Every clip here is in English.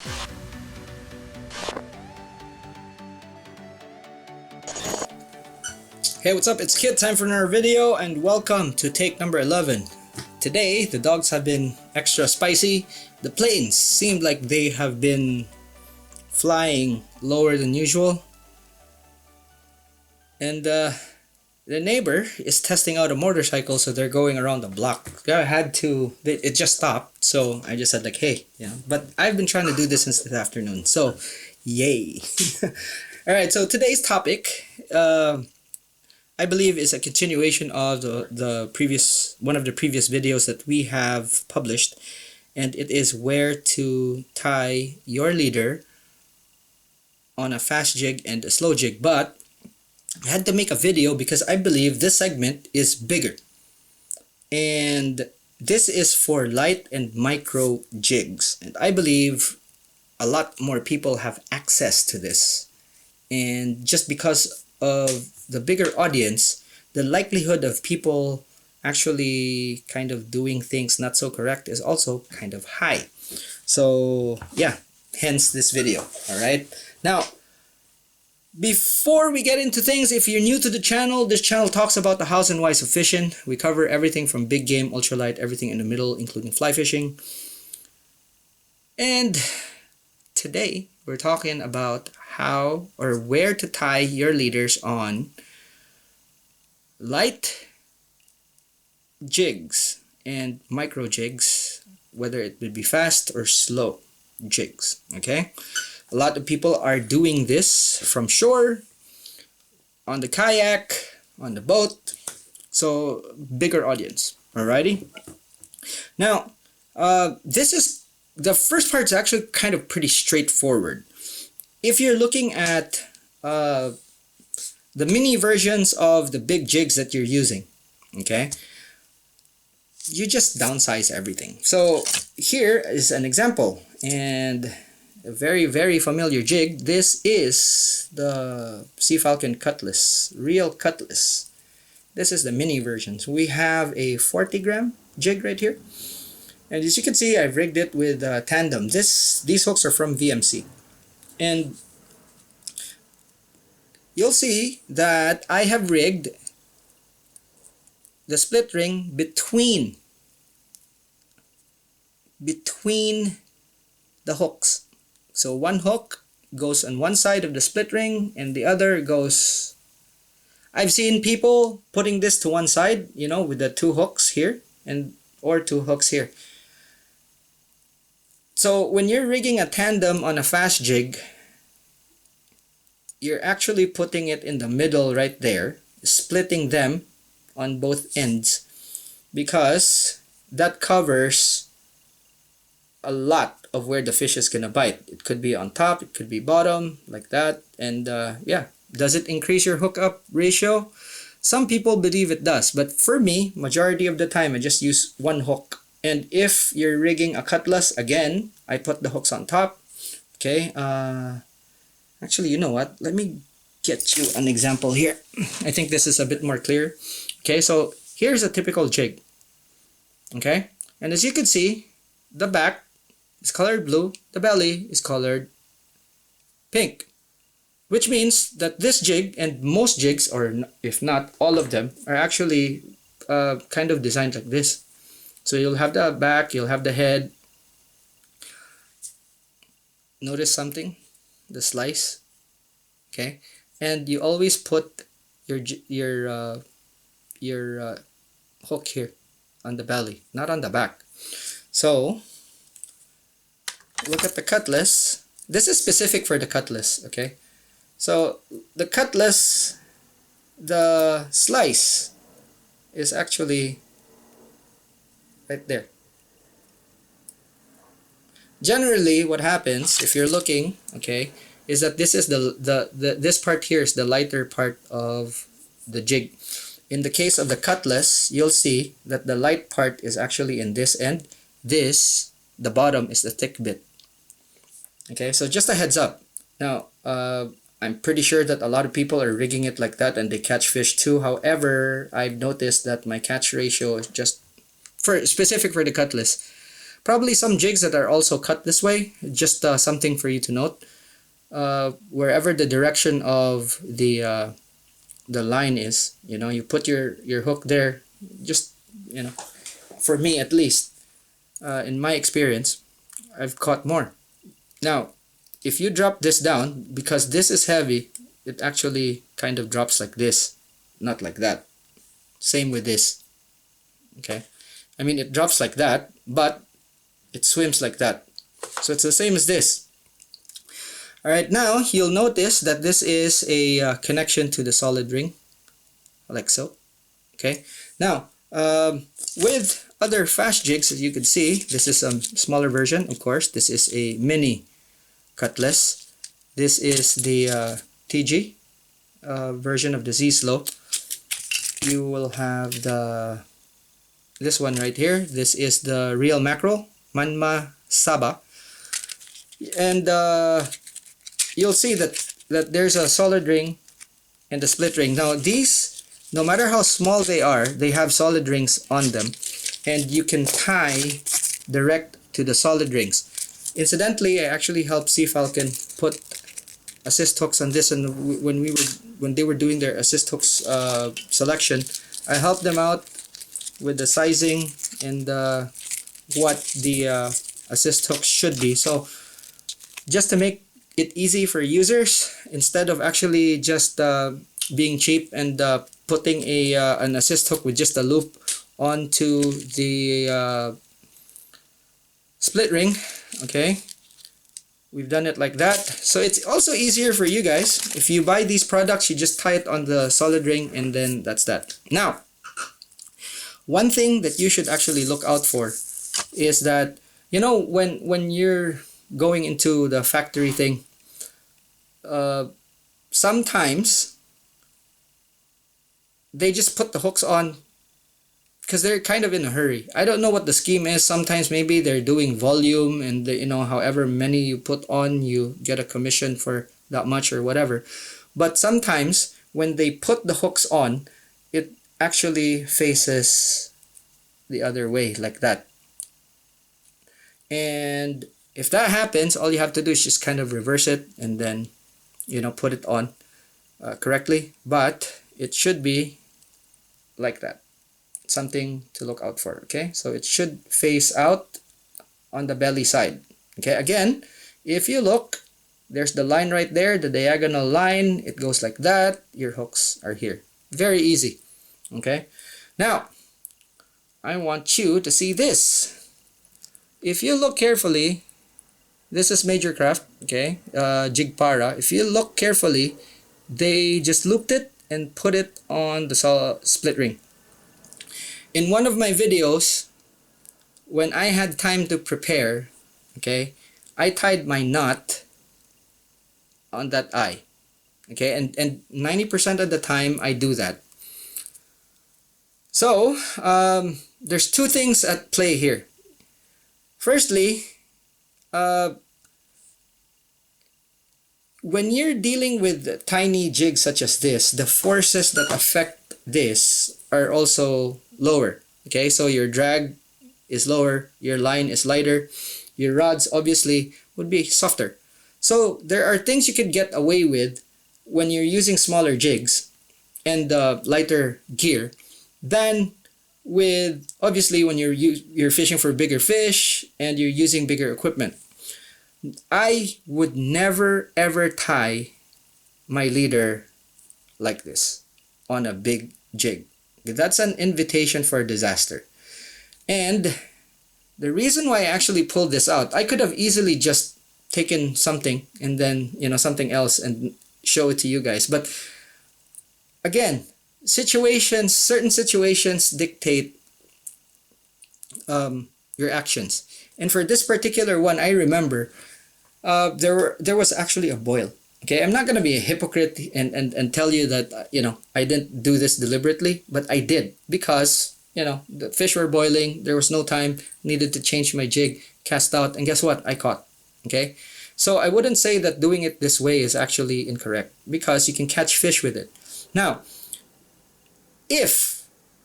Hey, what's up? It's Kit, time for another video, and welcome to take number 11. Today, the dogs have been extra spicy. The planes seemed like they have been flying lower than usual. And the neighbor is testing out a motorcycle, so they're going around the block. I had to, it just stopped, so I just said like, hey, yeah. But I've been trying to do this since this afternoon, so yay. Alright, so today's topic, I believe is a continuation of the previous one of the previous videos that we have published, and it is where to tie your leader on a fast jig and a slow jig. But I had to make a video because I believe this segment is bigger, and this is for light and micro jigs, and I believe a lot more people have access to this, and just because of the bigger audience, the likelihood of people actually kind of doing things not so correct is also kind of high. So yeah, hence this video. All right, now before we get into things, if you're new to the channel, this channel talks about the hows and whys of fishing. We cover everything from big game, ultralight, everything in the middle, including fly fishing. And today we're talking about how or where to tie your leaders on light jigs and micro jigs, whether it would be fast or slow jigs. Okay, a lot of people are doing this from shore, on the kayak, on the boat, so bigger audience. Alrighty, now this is the first part is actually kind of pretty straightforward. If you're looking at the mini versions of the big jigs that you're using, okay, you just downsize everything. So here is an example, and a very, very familiar jig. This is the Sea Falcon Cutlass, real Cutlass. This is the mini versions. We have a 40-gram jig right here, and as you can see, I've rigged it with tandem. These hooks are from VMC, and you'll see that I have rigged the split ring between the hooks. So one hook goes on one side of the split ring and the other goes, I've seen people putting this to one side, you know, with the two hooks here or two hooks here. So when you're rigging a tandem on a fast jig, you're actually putting it in the middle right there, splitting them on both ends, because that covers a lot of where the fish is gonna bite. It could be on top, it could be bottom, like that. And yeah, does it increase your hookup ratio? Some people believe it does, but for me, majority of the time I just use one hook. And if you're rigging a Cutlass, again, I put the hooks on top. Okay, actually, you know what? Let me get you an example here. I think this is a bit more clear. Okay, so here's a typical jig. Okay, and as you can see, the back is colored blue, the belly is colored pink, which means that this jig and most jigs, or if not all of them, are actually kind of designed like this. So you'll have the back, you'll have the head. Notice something? The slice. Okay, and you always put your hook here on the belly, not on the back. So look at the Cutlass. This is specific for the Cutlass. Okay, so the Cutlass, the slice is actually right there. Generally, what happens if you're looking, okay, is that this is this part here is the lighter part of the jig. In the case of the Cutlass, you'll see that the light part is actually in this end. This, the bottom, is the thick bit. Okay, so just a heads up. Now, I'm pretty sure that a lot of people are rigging it like that and they catch fish too. However, I've noticed that my catch ratio is just specific for the Cutlass. probably some jigs that are also cut this way. Just something for you to note. Wherever the direction of the line is, you put your hook there. Just, for me at least, in my experience, I've caught more. Now, if you drop this down, because this is heavy, it actually kind of drops like this, not like that. Same with this. Okay, I mean, it drops like that, but it swims like that. So it's the same as this. All right, now you'll notice that this is a connection to the solid ring, like so. Okay, now with other fast jigs, as you can see, this is a smaller version. Of course, this is a mini cutlass. This is the TG version of the Z Slow. You will have this one right here. This is the real mackerel, Manma Saba, and you'll see that there's a solid ring and a split ring. Now these, no matter how small they are, they have solid rings on them, and you can tie direct to the solid rings. Incidentally, I actually helped Sea Falcon put assist hooks on this, and when they were doing their assist hooks selection, I helped them out with the sizing and what the assist hooks should be. So just to make it easy for users, instead of actually just being cheap and putting an assist hook with just a loop onto the split ring, okay, we've done it like that. So it's also easier for you guys. If you buy these products, you just tie it on the solid ring, and then that's that. Now, one thing that you should actually look out for is that, when you're going into the factory thing, sometimes they just put the hooks on because they're kind of in a hurry. I don't know what the scheme is. Sometimes maybe they're doing volume, and however many you put on, you get a commission for that much or whatever. But sometimes when they put the hooks on, it actually faces the other way like that. And if that happens, all you have to do is just kind of reverse it and then put it on correctly. But it should be like that. Something to look out for. Okay, so it should face out on the belly side. Okay, again, if you look, there's the line right there, the diagonal line. It goes like that. Your hooks are here. Very easy. Okay, now I want you to see this. If you look carefully, this is Major Craft, okay, Jig Para. If you look carefully, they just looped it and put it on the split ring. In one of my videos, when I had time to prepare, okay, I tied my knot on that eye, okay, and 90% of the time I do that. So there's two things at play here. Firstly, when you're dealing with tiny jigs such as this, the forces that affect this are also lower. Okay, so your drag is lower, your line is lighter, your rods obviously would be softer. So there are things you could get away with when you're using smaller jigs and lighter gear than with, obviously, when you're fishing for bigger fish and you're using bigger equipment. I would never ever tie my leader like this on a big jig. That's an invitation for disaster. And the reason why I actually pulled this out, I could have easily just taken something and then something else and show it to you guys. But again, certain situations dictate your actions. And for this particular one, I remember there was actually a boil. Okay, I'm not gonna be a hypocrite and tell you that I didn't do this deliberately, but I did, because the fish were boiling. There was no time. Needed to change my jig, cast out, and guess what? I caught. Okay, so I wouldn't say that doing it this way is actually incorrect, because you can catch fish with it. Now, if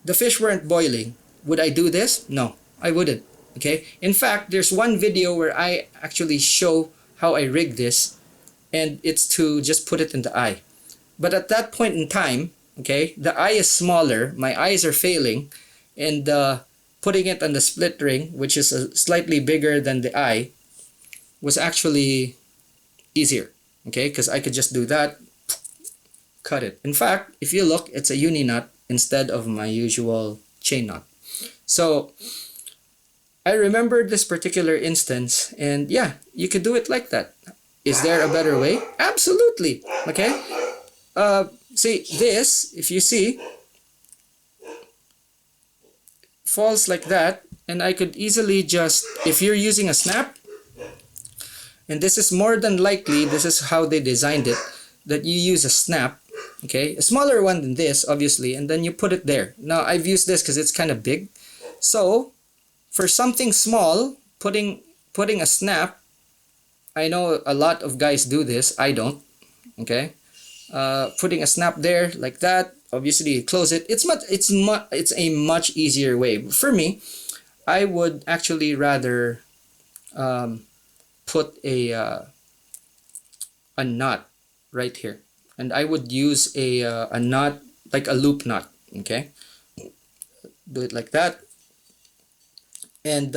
the fish weren't boiling, would I do this? No, I wouldn't. Okay, in fact, there's one video where I actually show how I rig this, and it's to just put it in the eye. But at that point in time, okay, the eye is smaller, my eyes are failing, and putting it on the split ring, which is slightly bigger than the eye, was actually easier, okay, because I could just do that, cut it. In fact, if you look, it's a uni nut instead of my usual chain knot. So I remembered this particular instance, and yeah, you could do it like that. Is there a better way? Absolutely. Okay. See this, if you see, falls like that, and I could easily just, if you're using a snap, and this is more than likely, this is how they designed it, that you use a snap, okay, a smaller one than this, obviously, and then you put it there. Now, I've used this because it's kind of big. So, for something small, putting a snap, I know a lot of guys do this, I don't, okay? Putting a snap there like that, obviously you close it. It's a much easier way. For me, I would actually rather put a knot right here, and I would use a knot like a loop knot. Okay, do it like that, and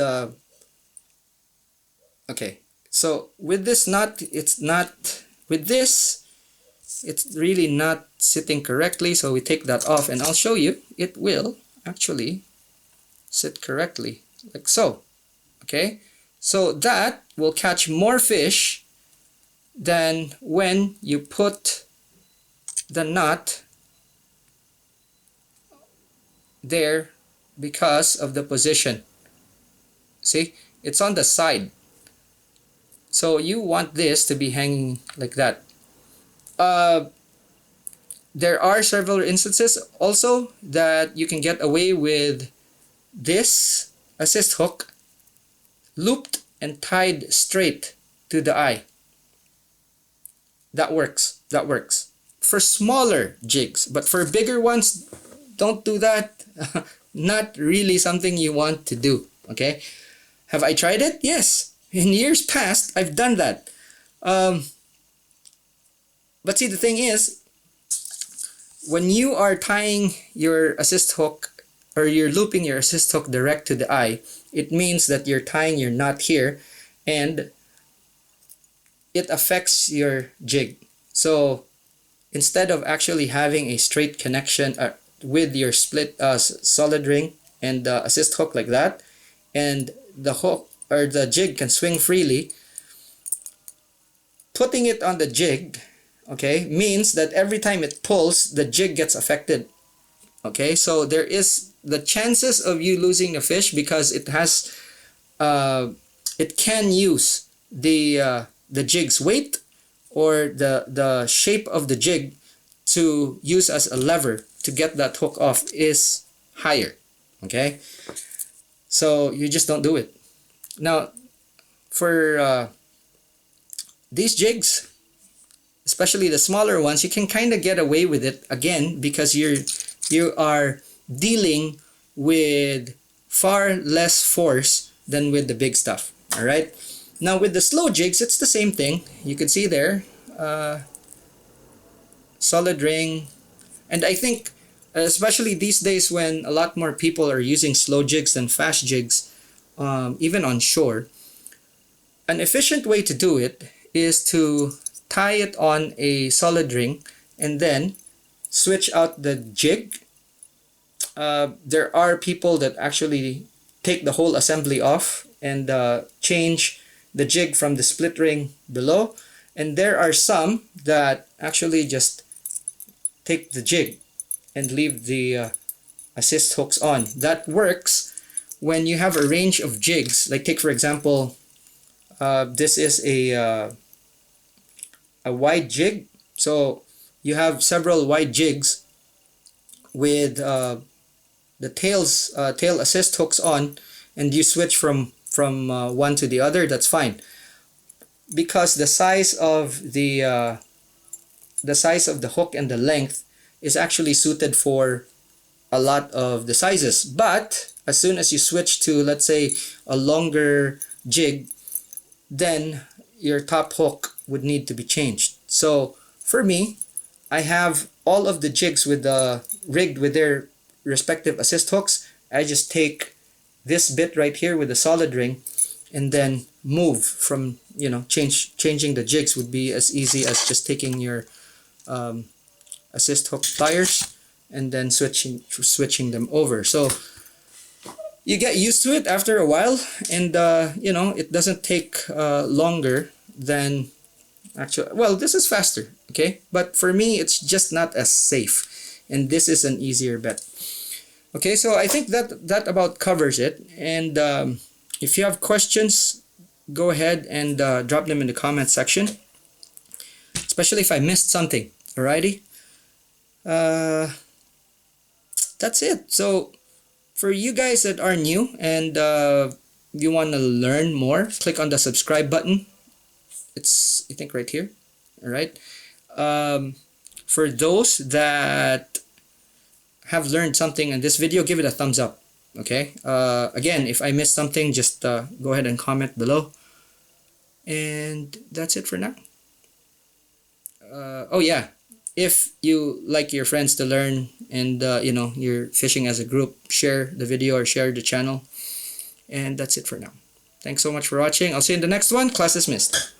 okay. So with this knot, it's not with this. It's really not sitting correctly, so we take that off, and I'll show you. It will actually sit correctly, like so. Okay, so that will catch more fish than when you put the knot there because of the position. See, it's on the side, so you want this to be hanging like that. There are several instances also that you can get away with this assist hook looped and tied straight to the eye. That works. That works for smaller jigs, but for bigger ones, don't do that. Not really something you want to do. Okay, have I tried it? Yes, in years past I've done that. But see, the thing is, when you are tying your assist hook, or you're looping your assist hook direct to the eye, it means that you're tying your knot here, and it affects your jig. So instead of actually having a straight connection with your split solid ring and assist hook like that, and the hook or the jig can swing freely, putting it on the jig, okay, means that every time it pulls, the jig gets affected. Okay, so there is the chances of you losing the fish because it has it can use the jig's weight or the shape of the jig to use as a lever to get that hook off is higher. Okay, so you just don't do it. Now for these jigs, especially the smaller ones, you can kind of get away with it again because you are dealing with far less force than with the big stuff. All right, now with the slow jigs, it's the same thing. You can see there, solid ring, and I think especially these days when a lot more people are using slow jigs than fast jigs, even on shore, an efficient way to do it is to tie it on a solid ring and then switch out the jig. There are people that actually take the whole assembly off and change the jig from the split ring below, and there are some that actually just take the jig and leave the assist hooks on. That works when you have a range of jigs. Like take for example, this is a wide jig, so you have several wide jigs with the tail assist hooks on, and you switch from one to the other. That's fine because the size of the hook and the length is actually suited for a lot of the sizes. But as soon as you switch to, let's say, a longer jig, then your top hook would need to be changed. So for me, I have all of the jigs with the rigged with their respective assist hooks. I just take this bit right here with the solid ring and then move from, changing the jigs would be as easy as just taking your assist hook pliers and then switching them over. So you get used to it after a while, and it doesn't take longer than actually. Well, this is faster, okay, but for me it's just not as safe, and this is an easier bet. Okay, so I think that about covers it. And if you have questions, go ahead and drop them in the comment section, especially if I missed something. Alrighty, that's it. So for you guys that are new and you want to learn more, click on the subscribe button. It's, I think, right here. All right. For those that have learned something in this video, give it a thumbs up. Okay. Again, if I missed something, just go ahead and comment below. And that's it for now. Oh yeah, if you like your friends to learn and you're fishing as a group, share the video or share the channel. And that's it for now. Thanks so much for watching. I'll see you in the next one. Class dismissed.